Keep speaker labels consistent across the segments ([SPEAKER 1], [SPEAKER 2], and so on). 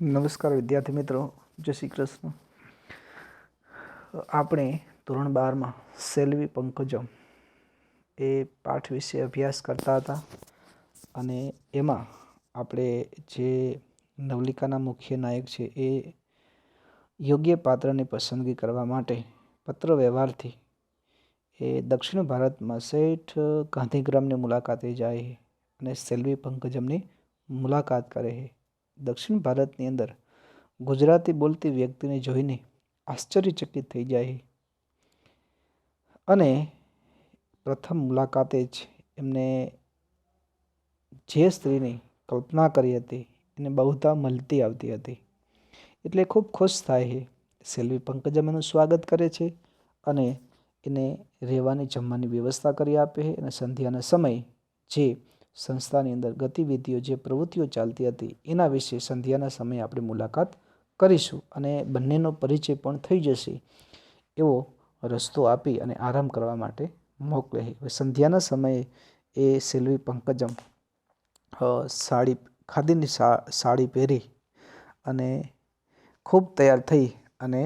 [SPEAKER 1] નમસ્કાર વિદ્યાર્થી મિત્રો, જય શ્રી કૃષ્ણ. આપણે ધોરણ 12માં સેલ્વી પંકજમ એ પાઠ વિશે અભ્યાસ કરતા હતા અને એમાં આપણે જે નવલિકાના મુખ્ય નાયક છે એ યોગ્ય પાત્રની પસંદગી કરવા માટે પત્ર વ્યવહારથી એ દક્ષિણ ભારતમાં શેઠ ગાંધીગ્રામની મુલાકાતે જાય અને સેલ્વી પંકજમની મુલાકાત કરે છે. દક્ષિણ ભારતની અંદર ગુજરાતી બોલતી વ્યક્તિને જોઈને આશ્ચર્યચકિત થઈ જાય અને પ્રથમ મુલાકાતે જ એમને જે સ્ત્રીની કલ્પના કરી હતી એને બહુધા મળતી આવતી હતી, એટલે ખૂબ ખુશ થાય છે. સેલ્વી પંકજમ એનું સ્વાગત કરે છે અને એને રહેવાની જમવાની વ્યવસ્થા કરી આપે છે અને સંધ્યાના સમય જે સંસ્થાની અંદર ગતિવિધિઓ જે પ્રવૃત્તિઓ ચાલતી હતી એના વિશે સંધ્યાના સમયે આપણે મુલાકાત કરીશું અને બંનેનો પરિચય પણ થઈ જશે એવો રસ્તો આપી અને આરામ કરવા માટે મોકલે છે. સંધ્યાના સમયે એ સેલ્વી પંકજમ ખાદીની સાડી પહેરી અને ખૂબ તૈયાર થઈ અને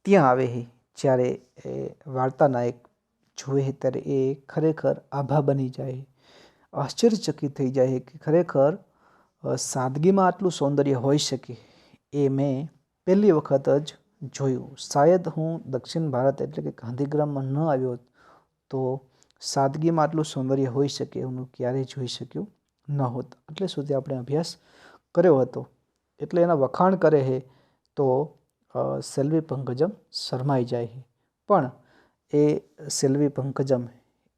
[SPEAKER 1] ત્યાં આવે છે. જ્યારે એ વાર્તા નાયક જુએ ત્યારે એ ખરેખર આભા બની જાય, આશ્ચર્યચકિત થઈ જાય કે ખરેખર સાદગીમાં આટલું સૌંદર્ય હોઈ શકે એ મેં પહેલી વખત જ જોયું. શાયદ હું દક્ષિણ ભારત એટલે કે ગાંધીગ્રામમાં ન આવ્યો તો સાદગીમાં આટલું સૌંદર્ય હોઈ શકે હું ક્યારેય જોઈ શક્યું ન હોત. એટલે સુધી આપણે અભ્યાસ કર્યો હતો. એટલે એના વખાણ કરે છે તો સેલ્વી પંકજમ શરમાઈ જાય છે, પણ એ સેલ્વી પંકજમ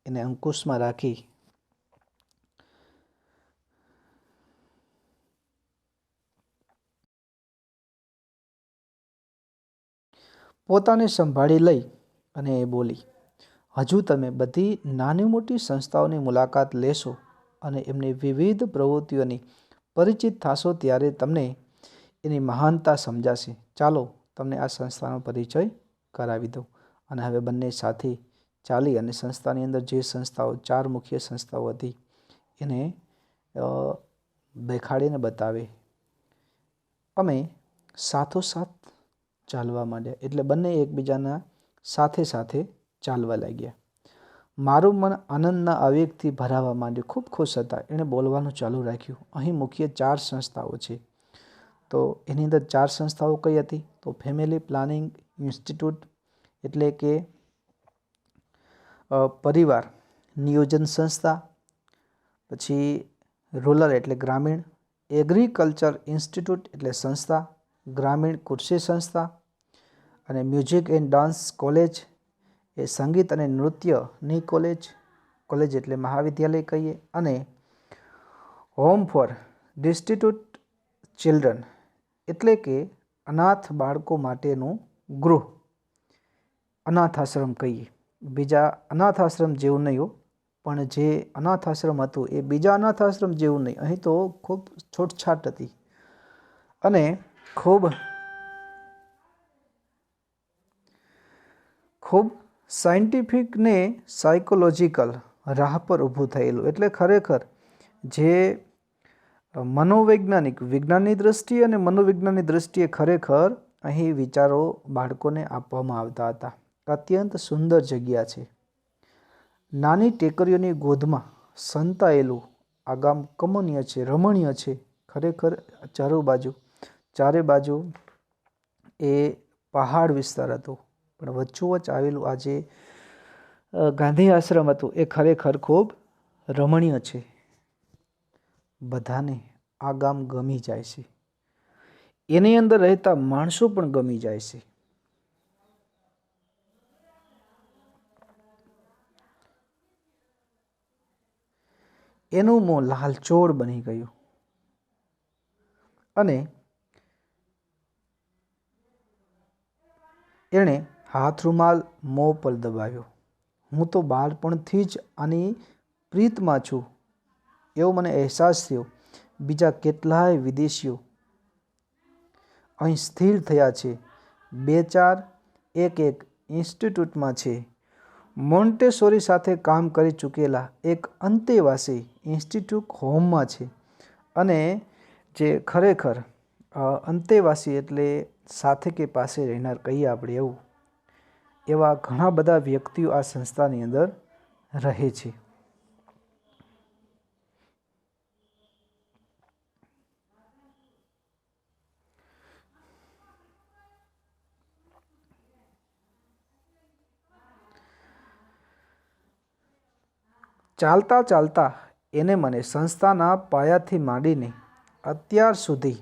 [SPEAKER 1] એને અંકુશમાં રાખી પોતાને સંભાળી લઈ અને એ બોલી, હજુ તમે બધી નાની મોટી સંસ્થાઓની મુલાકાત લેશો અને એમની વિવિધ પ્રવૃત્તિઓની પરિચિત થશો ત્યારે તમને એની મહાનતા સમજાશે. ચાલો તમને આ સંસ્થાનો પરિચય કરાવી દઉં. અને હવે બંને સાથે ચાલી અને સંસ્થાની અંદર જે સંસ્થાઓ 4 મુખ્ય સંસ્થાઓ હતી એને દેખાડીને બતાવે. અમે સાથોસાથ ચાલવા માંડ્યા, એટલે બંને એકબીજાના સાથે સાથે ચાલવા લાગ્યા. મારું મન આનંદના આવેગથી ભરાવા માંડ્યું. ખૂબ ખુશ હતા. એણે બોલવાનું ચાલુ રાખ્યું. અહીં મુખ્ય 4 સંસ્થાઓ છે. તો એની અંદર 4 સંસ્થાઓ કઈ હતી? તો ફેમિલી પ્લાનિંગ ઇન્સ્ટિટ્યૂટ એટલે કે પરિવાર નિયોજન સંસ્થા, પછી રૂરલ એટલે ગ્રામીણ, એગ્રીકલ્ચર ઇન્સ્ટિટ્યૂટ એટલે સંસ્થા, ગ્રામીણ કૃષિ સંસ્થા, અને મ્યુઝિક એન્ડ ડાન્સ કોલેજ એ સંગીત અને નૃત્યની કોલેજ એટલે મહાવિદ્યાલય કહીએ, અને હોમ ફોર ડિસ્ટ્રીટ્યુટ ચિલ્ડ્રન એટલે કે અનાથ બાળકો માટેનું ગૃહ, અનાથ આશ્રમ કહીએ. બીજા અનાથ આશ્રમ જેવું નહીં, પણ જે અનાથ આશ્રમ હતું એ બીજા અનાથ આશ્રમ જેવું નહીં. અહીં તો ખૂબ છૂટછાટ હતી અને ખૂબ સાયન્ટિફિક ને સાયકોલોજીકલ રાહ પર ઊભું થયેલું. એટલે ખરેખર જે મનોવૈજ્ઞાનિક વિજ્ઞાનની દ્રષ્ટિએ અને મનોવિજ્ઞાનની દ્રષ્ટિએ ખરેખર અહીં વિચારો બાળકોને આપવામાં આવતા હતા. અત્યંત સુંદર જગ્યા છે. નાની ટેકરીઓની ગોદમાં સંતાયેલું આ ગામ કમનીય છે, રમણીય છે. ખરેખર ચારે બાજુ એ પહાડ વિસ્તાર હતો, પણ વચ્ચોવચ્ચ આવેલું આ જે ગાંધી આશ્રમ હતું એ ખરેખર ખૂબ રમણીય છે. બધાને આ ગામ ગમી જાય છે. એની અંદર રહેતા માણસો પણ ગમી જાય છે. એનું મોં લાલચોળ બની ગયું અને એણે હાથ રૂમાલ મોં પર દબાવ્યો. હું તો બાળપણથી જ આની પ્રીતમાં છું એવો મને અહેસાસ થયો. બીજા કેટલાય વિદેશીઓ અહીં સ્થિર થયા છે. 2-4 એક ઇન્સ્ટિટ્યૂટમાં છે. મોન્ટેસોરી સાથે કામ કરી ચૂકેલા એક અંતેવાસી ઇન્સ્ટિટ્યૂટ હોમમાં છે. અને જે ખરેખર અંતેવાસી એટલે સાથે કે પાસે રહેનાર કહીએ આપણે એવું, એવા ઘણા બધા વ્યક્તિઓ આ સંસ્થાની અંદર રહે છે. ચાલતા ચાલતા એને મને સંસ્થાના પાયાથી માંડીને અત્યાર સુધી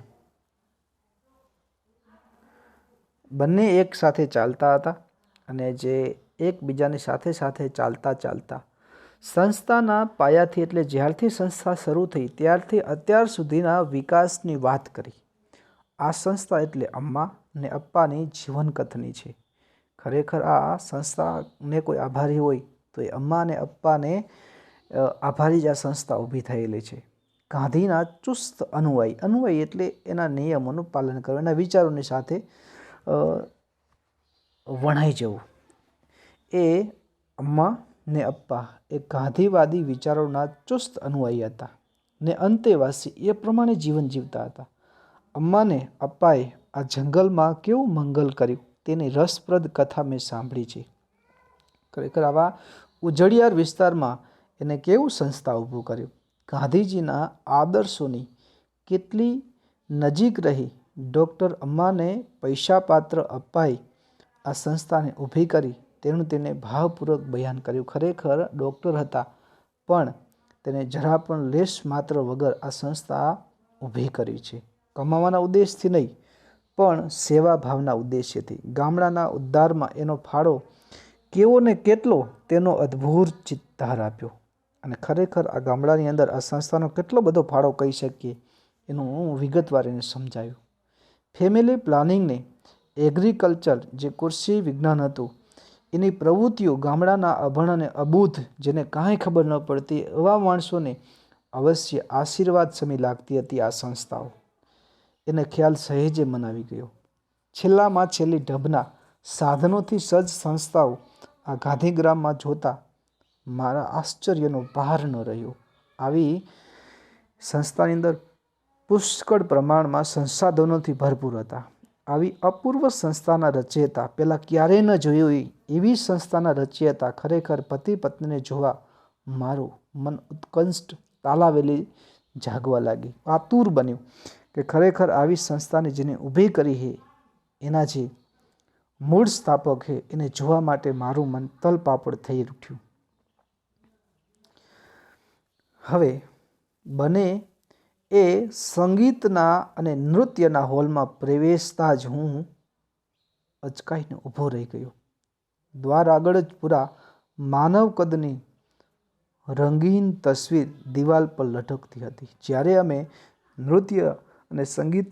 [SPEAKER 1] બંને એક સાથે ચાલતા હતા અને જે એકબીજાની સાથે સાથે ચાલતા ચાલતા સંસ્થાના પાયાથી એટલે જ્યારથી સંસ્થા શરૂ થઈ ત્યારથી અત્યાર સુધીના વિકાસની વાત કરી. આ સંસ્થા એટલે અમ્મા ને અપ્પાની જીવનકથની છે. ખરેખર આ સંસ્થાને કોઈ આભારી હોય તો એ અમ્મા અને અપ્પાને આભારી જ આ સંસ્થા ઊભી થયેલી છે. ગાંધીના ચુસ્ત અનુયાયી એટલે એના નિયમોનું પાલન કરવું, એના વિચારોની સાથે વણાઈ જવું. એ અમ્મા ને અપ્પા એ ગાંધીવાદી વિચારોના ચુસ્ત અનુયાયી હતા ને અંતેવાસી એ પ્રમાણે જીવન જીવતા હતા. અમ્માને અપ્પાએ આ જંગલમાં કેવું મંગલ કર્યું તેની રસપ્રદ કથા મેં સાંભળી છે. ખરેખર આવા ઉજળિયાર વિસ્તારમાં એને કેવું સંસ્થા ઊભું કર્યું. ગાંધીજીના આદર્શોની કેટલી નજીક રહી ડૉક્ટર અમ્માને પૈસાપાત્ર અપ્પાએ આ સંસ્થાને ઊભી કરી તેનું તેને ભાવપૂર્વક બયાન કર્યું. ખરેખર ડૉક્ટર હતા પણ તેને જરા પણ લેશ માત્ર વગર આ સંસ્થા ઊભી કરી છે. કમાવાના ઉદ્દેશથી નહીં પણ સેવા ભાવના ઉદ્દેશ્યથી. ગામડાના ઉદ્ધારમાં એનો ફાળો કેવો ને કેટલો તેનો અદ્ભુત ચિત્તાર આપ્યો. અને ખરેખર આ ગામડાની અંદર આ સંસ્થાનો કેટલો બધો ફાળો કહી શકીએ એનું હું વિગતવાર એને સમજાયું. ફેમિલી પ્લાનિંગને એગ્રીકલ્ચર જે કૃષિ વિજ્ઞાન હતું એની પ્રવૃત્તિઓ ગામડાના અભણ અને અબૂધ જેને કાંઈ ખબર ન પડતી એવા માણસોને અવશ્ય આશીર્વાદ સમી લાગતી હતી આ સંસ્થાઓ. એને ખ્યાલ સહેજે મનાવી ગયો. છેલ્લામાં છેલ્લી ઢબના સાધનોથી સજ્જ સંસ્થાઓ આ ગાંધીગ્રામમાં જોતા મારા આશ્ચર્યનો પાર ન રહ્યો. આવી સંસ્થાની અંદર પુષ્કળ પ્રમાણમાં સંસાધનોથી ભરપૂર હતા. આવી અપૂર્વ સંસ્થાના રચયિતા પહેલાં ક્યારેય ન જોઈ એવી સંસ્થાના રચયિતા ખરેખર પતિ પત્નીને જોવા મારું મન ઉત્કંઠ તાલાવેલી જાગવા લાગી. આતુર બન્યું કે ખરેખર આવી સંસ્થાને જેને ઊભી કરી છે એના જે મૂળ સ્થાપક છે એને જોવા માટે મારું મન તલપાપડ થઈ ઉઠ્યું. હવે બને એ સંગીતના અને નૃત્યના હોલમાં પ્રવેશતા જ હું અચકાઈને ઊભો રહી ગયો. દ્વાર આગળ જ પૂરા માનવ કદની રંગીન તસવીર દિવાલ પર લટકતી હતી. જ્યારે અમે નૃત્ય અને સંગીત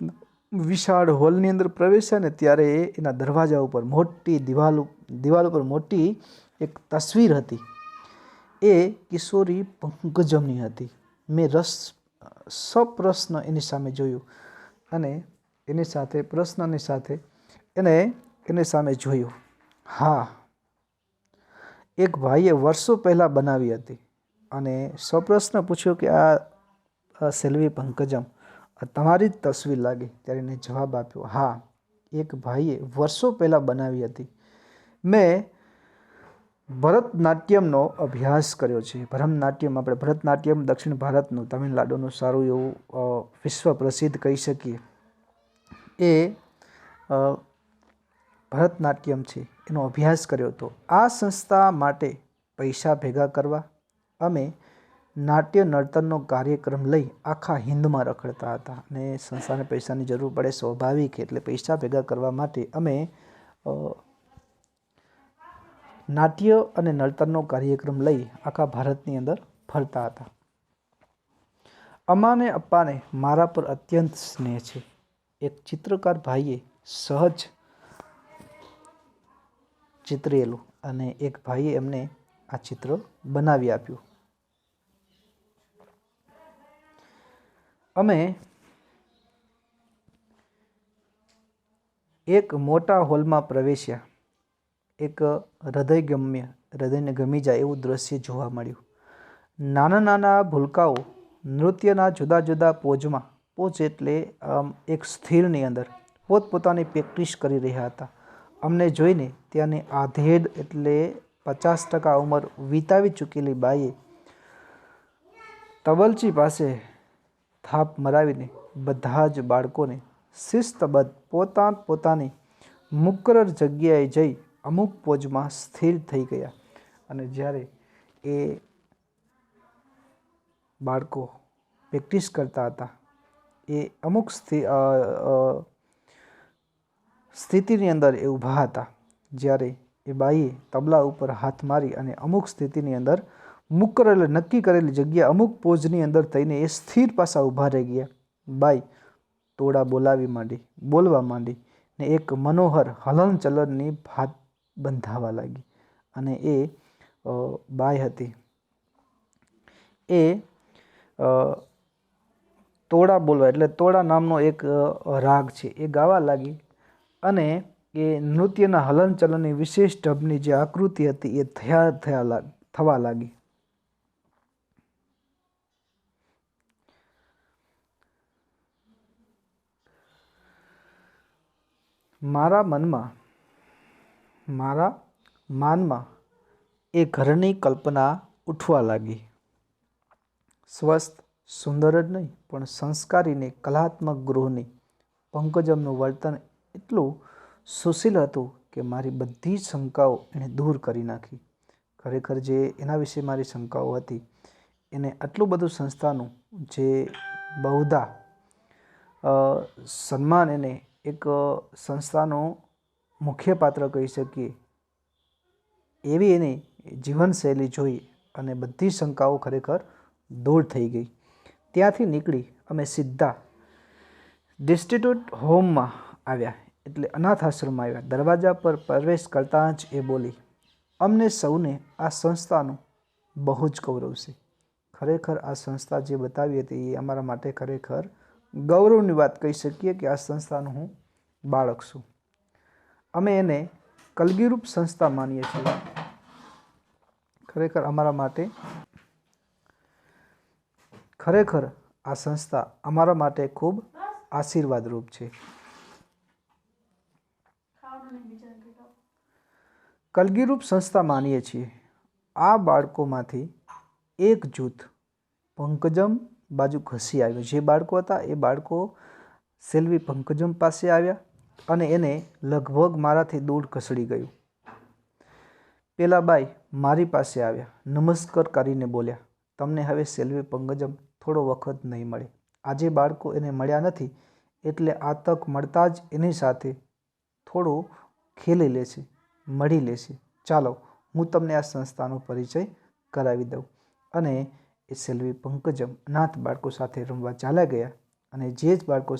[SPEAKER 1] વિશાળ હોલની અંદર પ્રવેશ્યા ને ત્યારે એના દરવાજા ઉપર મોટી દિવાલ ઉપર મોટી એક તસવીર હતી. એ કિશોરી પંકજમની હતી. મેં સપ્રશ્ન એની સામે જોયું અને એની સાથે પ્રશ્નની સાથે એની સામે જોયું. હા, એક ભાઈએ વર્ષો પહેલાં બનાવી હતી અને સપ્રશ્ન પૂછ્યો કે આ સેલ્વી પંકજમ તમારી જ તસવીર લાગી. ત્યારે એને જવાબ આપ્યો, હા, એક ભાઈએ વર્ષો પહેલાં બનાવી હતી. મેં ભરતનાટ્યમનો અભ્યાસ કર્યો છે. ભરતનાટ્યમ દક્ષિણ ભારતનું તમિલનાડુનું સારું એવું વિશ્વ પ્રસિદ્ધ કહી શકીએ એ ભરતનાટ્યમ છે એનો અભ્યાસ કર્યો હતો. આ સંસ્થા માટે પૈસા ભેગા કરવા અમે નાટ્ય નર્તનનો કાર્યક્રમ લઈ આખા હિન્દમાં રખડતા હતા અને સંસ્થાને પૈસાની જરૂર પડે સ્વાભાવિક, એટલે પૈસા ભેગા કરવા માટે અમે નાટ્ય અને નર્તનનો કાર્યક્રમ લઈ આખા ભારતની અંદર ફરતા હતા. અમ્મા અને અપ્પાને મારા પર અત્યંત સ્નેહ છે. એક ચિત્રકાર ભાઈએ સહજ ચિતરેલું અને એક ભાઈએ એમને આ ચિત્ર બનાવી આપ્યું. અમે એક મોટા હોલમાં પ્રવેશ્યા. એક હૃદયને ગમી જાય એવું દ્રશ્ય જોવા મળ્યું. નાના નાના ભૂલકાઓ નૃત્યના જુદા જુદા પોચ એટલે એક સ્થિરની અંદર પોતપોતાની પ્રેક્ટિસ કરી રહ્યા હતા. અમને જોઈને ત્યાંની આધેડ એટલે 50% ઉંમર વિતાવી ચૂકેલી બાઈએ તબલચી પાસે થાપ મરાવીને બધા જ બાળકોને શિસ્તબદ્ધ પોતાની મુકરર જગ્યાએ જઈ અમુક પોજમાં સ્થિર થઈ ગયા. અને જ્યારે એ બાળકો પ્રેક્ટિસ કરતા હતા એ અમુક સ્થિતિની અંદર એ ઊભા હતા. જ્યારે એ બાઈએ તબલા ઉપર હાથ મારી અને અમુક સ્થિતિની અંદર મુકરર નક્કી કરેલી જગ્યા અમુક પોઝની અંદર થઈને એ સ્થિર પાછા ઊભા રહી ગયા. બાઈ તોડા બોલવા માંડી ને એક મનોહર હલનચલનની ભાત બંધાવા લાગી. અને એ બાઈ હતી એ તોડા બોલવા એટલે તોડા નામનો એક રાગ છે એ ગાવા લાગી. અને એ નૃત્યના હલનચલનની વિશેષ ઢબની જે આકૃતિ હતી એ થવા લાગી. મારા માનમાં એ ઘરની કલ્પના ઉઠવા લાગી. સ્વસ્થ સુંદર જ નહીં પણ સંસ્કારીને કલાત્મક ગૃહની પંકજમનું વર્તન એટલું સુશીલ હતું કે મારી બધી શંકાઓ એણે દૂર કરી નાખી. ખરેખર જે એના વિશે મારી શંકાઓ હતી એને આટલું બધું સંસ્થાનું જે બહુધા સન્માન એને એક સંસ્થાનું મુખ્ય પાત્ર કહી શકીએ એવી એની જીવનશૈલી જોઈ અને બધી શંકાઓ ખરેખર દૂર થઈ ગઈ. ત્યાંથી નીકળી અમે સીધા ડિસ્ટ્રિટ્યૂટ હોમમાં આવ્યા એટલે અનાથ આશ્રમમાં આવ્યા. દરવાજા પર પ્રવેશ કરતાં જ એ બોલી, અમને સૌને આ સંસ્થાનું બહુ જ ગૌરવ છે. ખરેખર આ સંસ્થા જે બતાવી હતી એ અમારા માટે ખરેખર ગૌરવની વાત કહી શકીએ કે આ સંસ્થાનું હું બાળક છું. અમે એને કલગીરૂપ સંસ્થા માનીએ છીએ. ખરેખર અમારા માટે ખરેખર આ સંસ્થા અમારા માટે ખૂબ આશીર્વાદરૂપ છે. કલગીરૂપ સંસ્થા માનીએ છીએ. આ બાળકોમાંથી એક જૂથ પંકજમ બાજુ ખસી આવ્યું. જે બાળકો હતા એ બાળકો સેલ્વી પંકજમ પાસે આવ્યા અને એને લગભગ મારાથી દૂર ખસેડી ગયું. પેલા બાઈ મારી પાસે આવ્યા, નમસ્કાર કરીને બોલ્યા, તમને હવે સેલ્વી પંકજમ થોડો વખત નહીં મળે. આજે બાળકો એને મળ્યા નથી એટલે આ તક મળતા જ એની સાથે થોડું ખેલી લેશે, મળી લેશે. ચાલો હું તમને આ સંસ્થાનો પરિચય કરાવી દઉં. અને એ સેલ્વી પંકજમ અનાથ બાળકો સાથે રમવા ચાલ્યા ગયા. અને જે જ બાળકો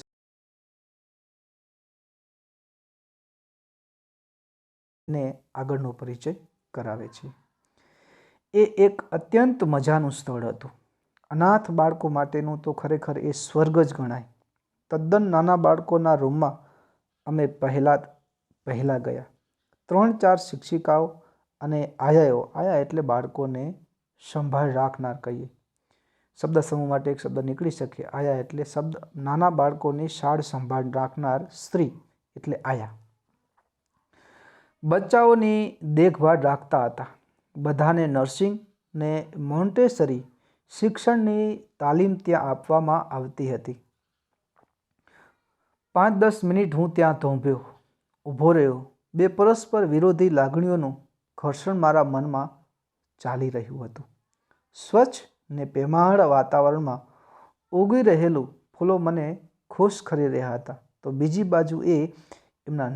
[SPEAKER 1] ને આગળનો પરિચય કરાવે છે. એ એક અત્યંત મજાનું સ્થળ હતું. અનાથ બાળકો માટેનું તો ખરેખર એ સ્વર્ગ જ ગણાય. તદ્દન નાના બાળકોના રૂમમાં અમે પહેલા ગયા. 3-4 શિક્ષિકાઓ અને આયા એટલે બાળકોને સંભાળ રાખનાર કહીએ. શબ્દ સમૂહ માટે એક શબ્દ નીકળી શકે. આયા એટલે શબ્દ નાના બાળકોની સાળ સંભાળ રાખનાર સ્ત્રી એટલે આયા. બચ્ચાઓની દેખભાળ રાખતા હતા. બધાને નર્સિંગ ને મોન્ટેસરી શિક્ષણની તાલીમ ત્યાં આપવામાં આવતી હતી. 5-10 મિનિટ હું ત્યાં ઊભો રહ્યો. બે પરસ્પર વિરોધી લાગણીઓનું ઘર્ષણ મારા મનમાં ચાલી રહ્યું હતું. સ્વચ્છ ને પ્રેમાળ વાતાવરણમાં ઉગી રહેલું ફૂલો મને ખુશ કરી રહ્યા હતા. તો બીજી બાજુ એમના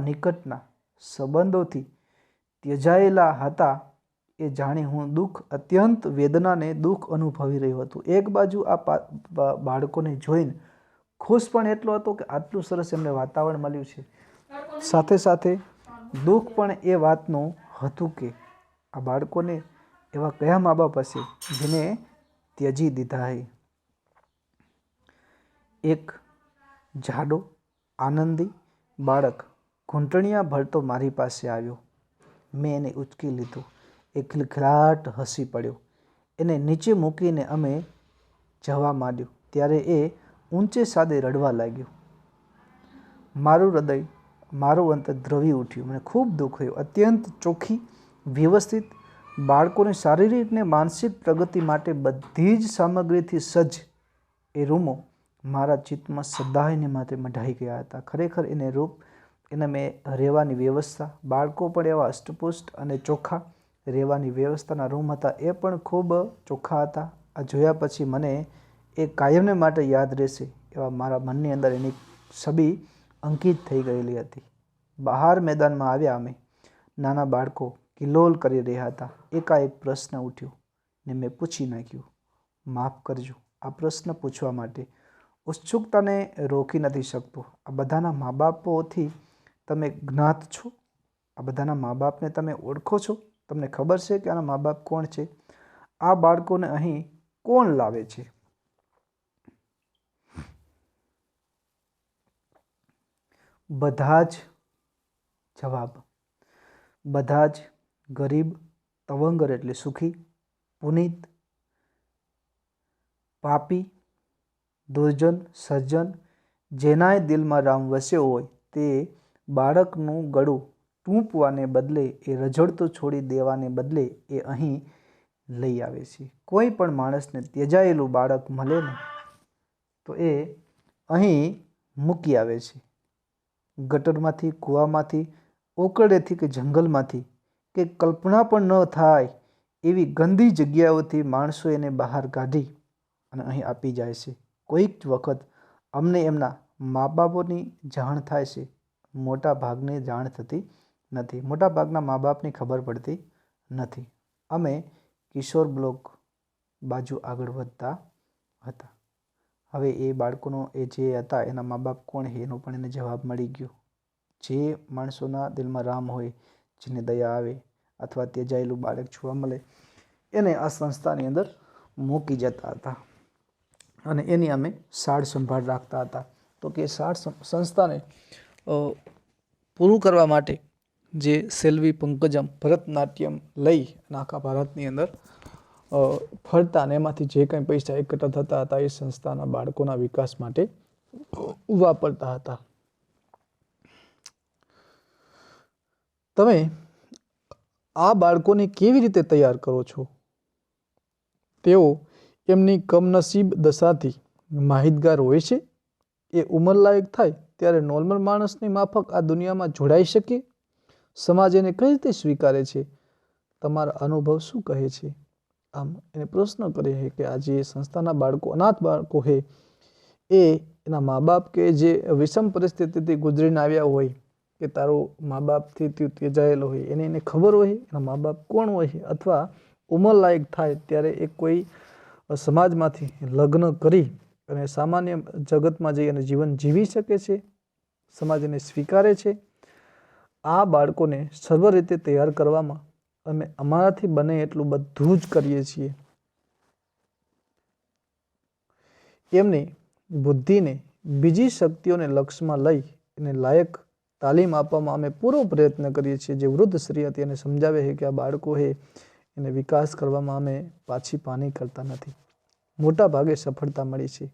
[SPEAKER 1] નિકટના સંબંધોથી ત્યજાયેલા હતા. એ જાણી હું અત્યંત વેદનાને દુઃખ અનુભવી રહ્યો હતો. એક બાજુ આ બાળકોને જોઈને ખુશ પણ એટલો હતો કે આટલું સરસ એમને વાતાવરણ મળ્યું છે. સાથે સાથે દુઃખ પણ એ વાતનું હતું કે આ બાળકોને એવા કયા મા બાપ હશે જેને ત્યજી દીધા હે. એક જાડો આનંદી બાળક ઘૂંટણિયા ભરતો મારી પાસે આવ્યો. મેં એને ઉચકી લીધો. એ ખિલખિલાટ હસી પડ્યો. એને નીચે મૂકીને અમે જવા માંડ્યું ત્યારે એ ઊંચે સાદે રડવા લાગ્યો. મારું હૃદય, મારું અંતર દ્રવી ઉઠ્યું. મને ખૂબ દુઃખ થયું. અત્યંત ચોખ્ખી, વ્યવસ્થિત, બાળકોની શારીરિક ને માનસિક પ્રગતિ માટે બધી જ સામગ્રીથી સજ્જ એ રૂમો મારા ચિત્તમાં સદાયને માટે મઢાઈ ગયા હતા. ખરેખર એને રૂપ, એને મેં રહેવાની વ્યવસ્થા, બાળકો પણ એવા અષ્ટપુષ્ટ અને ચોખ્ખા રહેવાની વ્યવસ્થાના રૂમ હતા, એ પણ ખૂબ ચોખ્ખા હતા. આ જોયા પછી મને એ કાયમને માટે યાદ રહેશે એવા મારા મનની અંદર એની છબી અંકિત થઈ ગયેલી હતી. બહાર મેદાનમાં આવ્યા અમે. નાના બાળકો કિલોલ કરી રહ્યા હતા. એકાએક પ્રશ્ન ઉઠ્યો ને મેં પૂછી નાખ્યું. માફ કરજો, આ પ્રશ્ન પૂછવા માટે ઉત્સુકતાને રોકી નથી શકતો. આ બધાના મા બાપોથી તમે જ્ઞાત છો? આ બધાના મા બાપને તમે ઓળખો છો? તમને ખબર છે કે આના મા બાપ કોણ છે? આ બાળકોને અહીં કોણ લાવે છે? બધા જ જવાબ. બધા જ ગરીબ, તવંગર એટલે સુખી, પુનિત, પાપી, દુર્જન, સજ્જન, જેનાય દિલમાં રામ વસ્યો હોય તે બાળકનું ગળું ટૂંપવાને બદલે, એ રઝળતું છોડી દેવાને બદલે એ અહીં લઈ આવે છે. કોઈ પણ માણસને ત્યજાયેલું બાળક મળે ને તો એ અહીં મૂકી આવે છે. ગટરમાંથી, કૂવામાંથી, ઓકળેથી કે જંગલમાંથી કે કલ્પના પણ ન થાય એવી ગંદી જગ્યાઓથી માણસો એને બહાર કાઢી અને અહીં આપી જાય છે. કોઈક વખત અમને એમના મા બાપોની જાણ થાય છે. મોટા ભાગની જાણ થતી નથી. મોટા ભાગના મા બાપની ખબર પડતી નથી. અમે કિશોર બ્લોક બાજુ આગળ વધતા હતા. હવે એ બાળકોનો એ જે હતા એના મા બાપ કોણ છે એનો પણ એને જવાબ મળી ગયો. જે માણસોના દિલમાં રામ હોય, જેને દયા આવે અથવા ત્યજાયેલું બાળક જોવા મળે એને આ સંસ્થાની અંદર મૂકી જતા હતા અને એની અમે સાર સંભાળ રાખતા હતા. તો કે સાર સંસ્થાને પૂરું કરવા માટે જે સેલ્વી પંકજમ ભરતનાટ્યમ લઈ અને આખા ભારતની અંદર ફરતા અને એમાંથી જે કંઈ પૈસા એકઠા થતા હતા એ સંસ્થાના બાળકોના વિકાસ માટે વાપરતા હતા. તમે આ બાળકોને કેવી રીતે તૈયાર કરો છો? તેઓ એમની કમનસીબ દશાથી માહિતગાર હોય છે? એ ઉંમરલાયક થાય ત્યારે નોર્મલ માણસની માફક આ દુનિયામાં જોડાઈ શકે? સમાજ એને કઈ રીતે સ્વીકારે છે? તમારા અનુભવ શું કહે છે? આમ એને પ્રશ્ન કરે છે કે આ જે સંસ્થાના બાળકો, અનાથ બાળકો છે, એ એના મા બાપ કે જે વિષમ પરિસ્થિતિથી ગુજરીને આવ્યા હોય કે તારો મા બાપથી તું ત્યજાયેલો હોય એને ખબર હોય એના મા બાપ કોણ હોય, અથવા ઉંમરલાયક થાય ત્યારે એ કોઈ સમાજમાંથી લગ્ન કરી અને સામાન્ય જગતમાં જઈ અને જીવન જીવી શકે છે? સમાજ એને સ્વીકારે છે? આ બાળકોને સર્વ રીતે તૈયાર કરવામાં અમે અમારાથી બને એટલું બધું જ કરીએ છીએ. એમની બુદ્ધિને બીજી શક્તિઓને લક્ષમાં લઈ એને લાયક તાલીમ આપવામાં અમે પૂરો પ્રયત્ન કરીએ છીએ. જે વૃદ્ધ શ્રી હતી એને સમજાવે છે કે આ બાળકો છે એને વિકાસ કરવામાં અમે પાછી પાની કરતા નથી. મોટા ભાગે સફળતા મળી છે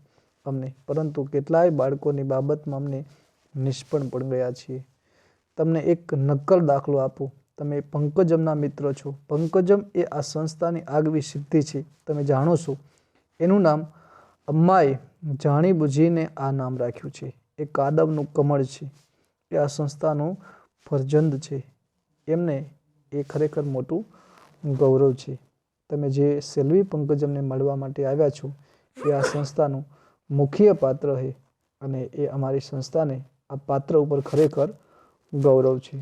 [SPEAKER 1] અમને, પરંતુ કેટલાય બાળકોની બાબતમાં અમને નિષ્ફળ પણ ગયા છીએ. તમને એક નક્કર દાખલો આપું. તમે પંકજમના મિત્ર છો. પંકજમ એ આ સંસ્થાની આગવી સિદ્ધિ છે. તમે જાણો છો એનું નામ અમ્માએ જાણી બુજીને આ નામ રાખ્યું છે. એ કાદવનું કમળ છે. એ આ સંસ્થાનું ફરજંદ છે. એમને એ ખરેખર મોટું ગૌરવ છે. તમે જે સેલ્વી પંકજમને મળવા માટે આવ્યા છો એ આ સંસ્થાનું મુખ્ય પાત્ર છે અને એ અમારી સંસ્થાને આ પાત્ર ઉપર ખરેખર ગૌરવ છે.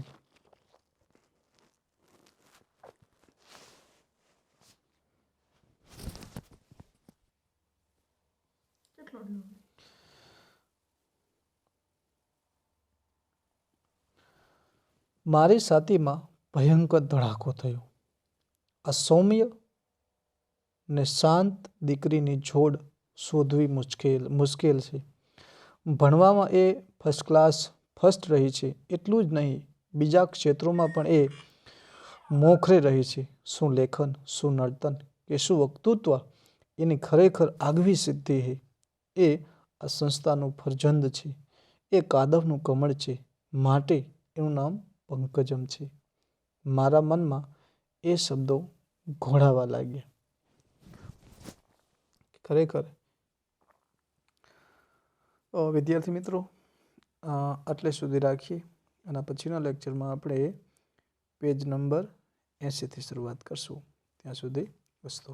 [SPEAKER 1] મારી છાતીમાં ભયંકર ધડાકો થયો. આ સૌમ્ય ને શાંત દીકરીની જોડ શોધવી મુશ્કેલ છે. ભણવામાં એ ફર્સ્ટ ક્લાસ ફર્સ્ટ રહી છે. એટલું જ નહીં, બીજા ક્ષેત્રોમાં પણ એ મોખરે રહી છે. શું લેખન, શું નર્તન કે શું વક્તૃત્વ એની ખરેખર આગવી સિદ્ધિ છે. એ આ સંસ્થાનું ફરજંદ છે. એ કાદવનું કમળ છે, માટે એનું નામ પંકજમ છે. મારા મનમાં એ શબ્દો ઘોળાવા લાગ્યા. ખરેખર વિદ્યાર્થી મિત્રો, આટલે સુધી રાખીએ અને પછીના લેક્ચરમાં આપણે પેજ નંબર 80થી શરૂઆત કરશું. ત્યાં સુધી વસ્તુ